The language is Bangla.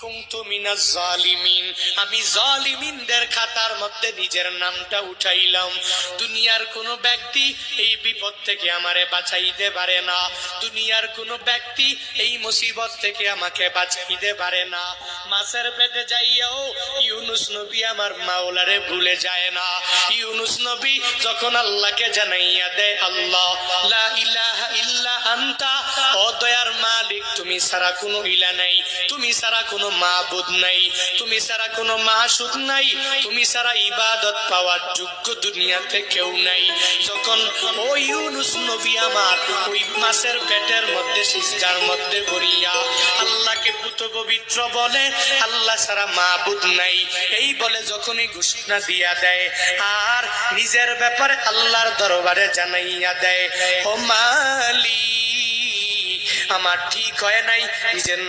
কুনতু মিনাজ জালিমিন, আমি জালিমিনদের খাতার মধ্যে নিজের নামটা উঠাইলাম। দুনিয়ার কোন ব্যক্তি এই বিপদ থেকে আমারে বাঁচাইতে পারে না, দুনিয়ার কোন ব্যক্তি এই মুসিবত থেকে আমাকে বাঁচাইতে পারে না। মাছের পেটে যাইয়াও ইউনুস নবী আমার মাওলারে ভুলে যায় না। ইউনুস নবী যখন আল্লাহকে জানাইয়া দেয়, আল্লাহ লা ইলাহা ইল্লা আনতা, ও দয়ার মালিক তুমি ছাড়া কোনো ইলা নাই, তুমি ছাড়া কোনো মাবুদ নাই, তুমি ছাড়া কোনো মাসুদ নাই, তুমি ছাড়া ইবাদত পাওয়ার যোগ্য দুনিয়াতে কেউ নাই। যখন ওই ইউনুস নবী আমার ওই মাছের পেটের মধ্যে সিজদার মধ্যে পড়িয়া আল্লাহকে পুত পবিত্র বলে, আল্লাহ ছাড়া মাবুদ নাই এই বলে যখনই ঘোষণা দিয়া দেয় আর নিজের ব্যাপারে আল্লাহর দরবারে জানাইয়া দেয়, ও মালিক আমার ঠিক হয় নাই, নিজের